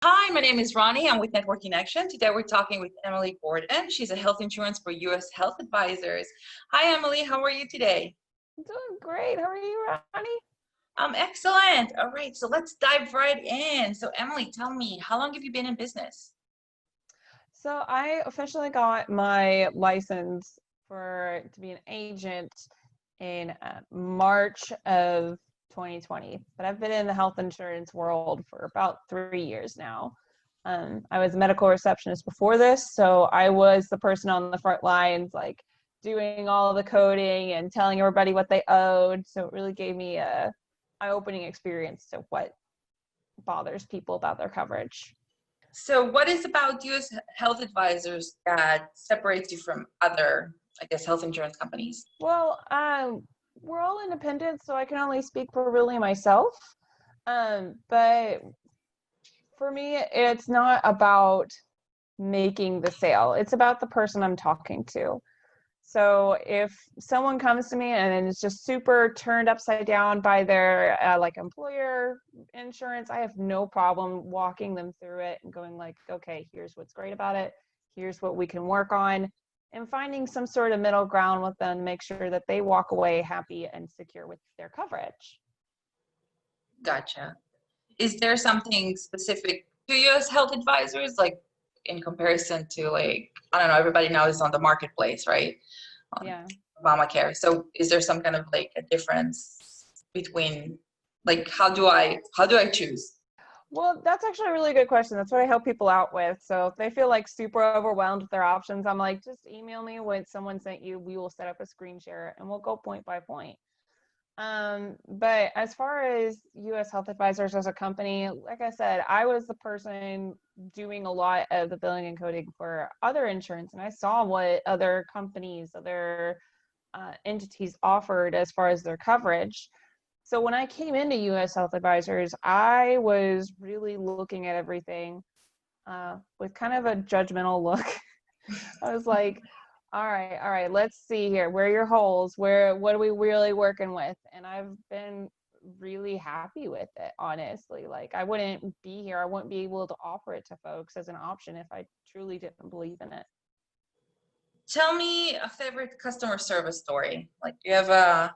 Hi, my name is Ronnie. I'm with Networking Action. Today we're talking with Emily Gordon. She's a health insurance for US Health Advisors. Hi, Emily. How are you today? I'm doing great. How are you, Ronnie? I'm excellent. All right, so let's dive right in. So, Emily, tell me, how long have you been in business? So I officially got my license to be an agent in March of 2020, but I've been in the health insurance world for about 3 years now. I was a medical receptionist before this, so I was the person on the front lines, like doing all the coding and telling everybody what they owed. So it really gave me a eye-opening experience to what bothers people about their coverage. So, what is about US Health Advisors that separates you from other, I guess, health insurance companies? Well, we're all independent, so I can only speak for really myself. But for me, it's not about making the sale. It's about the person I'm talking to. So if someone comes to me and is just super turned upside down by their like employer insurance, I have no problem walking them through it and going like, okay, here's what's great about it. Here's what we can work on, and finding some sort of middle ground with them, make sure that they walk away happy and secure with their coverage. Gotcha. Is there something specific to US Health Advisors, like in comparison to, like, I don't know, everybody now is on the marketplace, right? On Yeah. Obamacare. So is there some kind of like a difference between, like, how do I choose? Well, that's actually a really good question. That's what I help people out with. So if they feel like super overwhelmed with their options, I'm like, just email me what someone sent you. We will set up a screen share and we'll go point by point. But as far as US Health Advisors as a company, like I said, I was the person doing a lot of the billing and coding for other insurance, and I saw what other companies, other entities offered as far as their coverage. So when I came into US Health Advisors, I was really looking at everything with kind of a judgmental look. I was like, all right, let's see here. Where are your holes? What are we really working with? And I've been really happy with it, honestly. Like I wouldn't be here. I wouldn't be able to offer it to folks as an option if I truly didn't believe in it. Tell me a favorite customer service story. Like, do you have a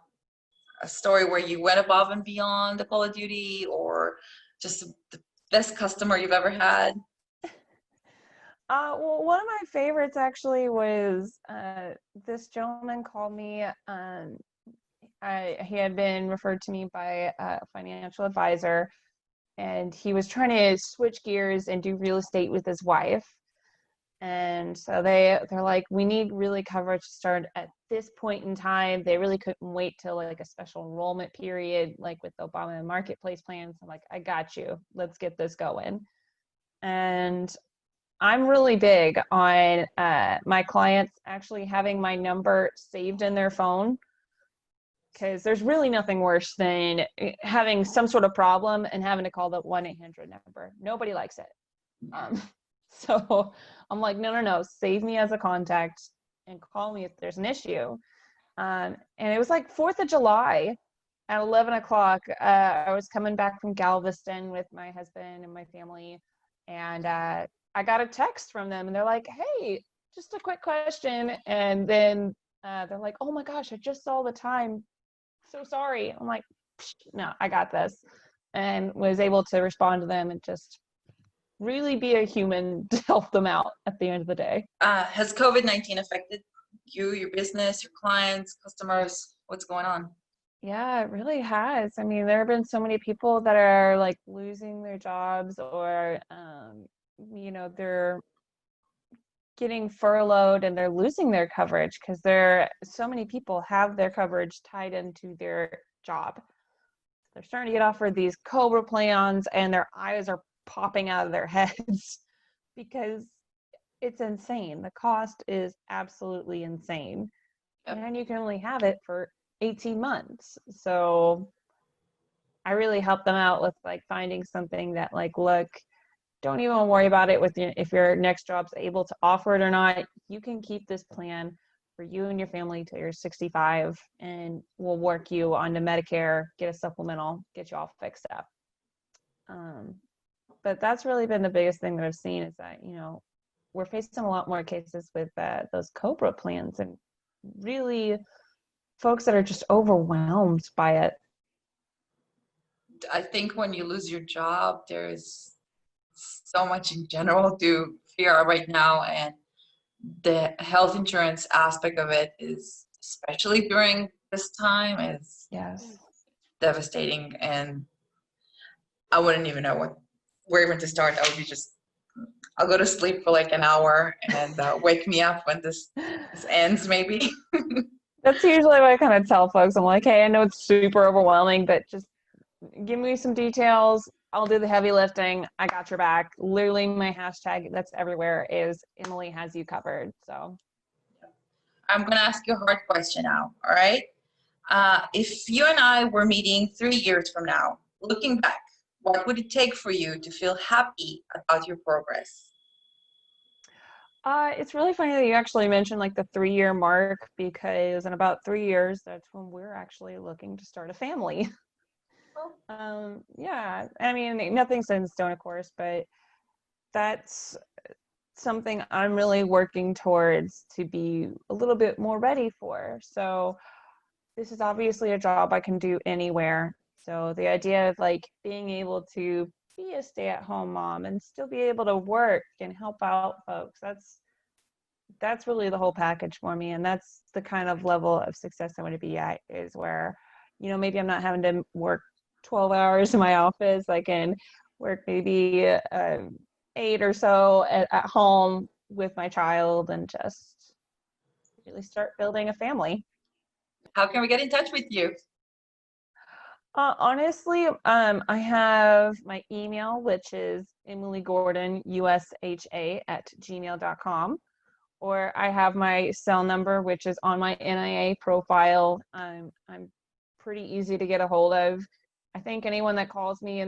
story where you went above and beyond the Call of Duty, or just the best customer you've ever had? Well, one of my favorites actually was this gentleman called me. He had been referred to me by a financial advisor, and he was trying to switch gears and do real estate with his wife. And so they're like, we need really coverage to start at this point in time. They really couldn't wait till like a special enrollment period, like with the Obama marketplace plans. I'm like, I got you. Let's get this going. And I'm really big on my clients actually having my number saved in their phone, because there's really nothing worse than having some sort of problem and having to call the 1-800 number. Nobody likes it. Um, so I'm like, no, save me as a contact and call me if there's an issue. And it was like 4th of July at 11 o'clock. I was coming back from Galveston with my husband and my family, and I got a text from them, and they're like, hey, just a quick question. And then they're like, oh my gosh, I just saw the time. So sorry. I'm like, no, I got this. And was able to respond to them and just really be a human to help them out at the end of the day. Has COVID-19 affected you, your business, your clients, customers? What's going on? Yeah, it really has. I mean, there have been so many people that are like losing their jobs, or, they're getting furloughed and they're losing their coverage because so many people have their coverage tied into their job. They're starting to get offered these Cobra plans and their eyes are popping out of their heads because it's insane. The cost is absolutely insane. Yep. And you can only have it for 18 months. So I really help them out with like finding something that, like, look, don't even worry about it if your next job's able to offer it or not. You can keep this plan for you and your family till you're 65, and we'll work you onto Medicare, get a supplemental, get you all fixed up. but that's really been the biggest thing that I've seen is that, we're facing a lot more cases with those COBRA plans and really folks that are just overwhelmed by it. I think when you lose your job, there's so much in general to fear right now, and the health insurance aspect of it is, especially during this time, is Yes. devastating. And I wouldn't even know where even to start. I would be just, I'll go to sleep for like an hour and wake me up when this ends, maybe. That's usually what I kind of tell folks. I'm like, hey, I know it's super overwhelming, but just give me some details. I'll do the heavy lifting. I got your back. Literally, my hashtag that's everywhere is Emily has you covered. So I'm going to ask you a hard question now. All right. If you and I were meeting 3 years from now, looking back, what would it take for you to feel happy about your progress? it's really funny that you actually mentioned like the 3-year mark because in about 3 years, that's when we're actually looking to start a family. Well, Yeah, I mean, nothing's set in stone, of course, but that's something I'm really working towards to be a little bit more ready for. So this is obviously a job I can do anywhere. So the idea of like being able to be a stay-at-home mom and still be able to work and help out folks, that's really the whole package for me. And that's the kind of level of success I want to be at is where, maybe I'm not having to work 12 hours in my office. I can work maybe 8 or so at home with my child and just really start building a family. how can we get in touch with you? Honestly, I have my email, which is emilygordonusha@gmail.com, or I have my cell number, which is on my NIA profile. I'm pretty easy to get a hold of. I think anyone that calls me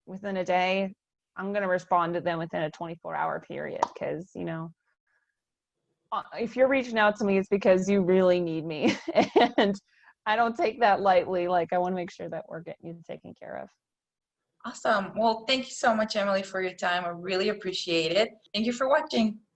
within a day, I'm going to respond to them within a 24-hour period because, if you're reaching out to me, it's because you really need me. And I don't take that lightly. Like, I want to make sure that we're getting you taken care of. Awesome. Well, thank you so much, Emily, for your time. I really appreciate it. Thank you for watching.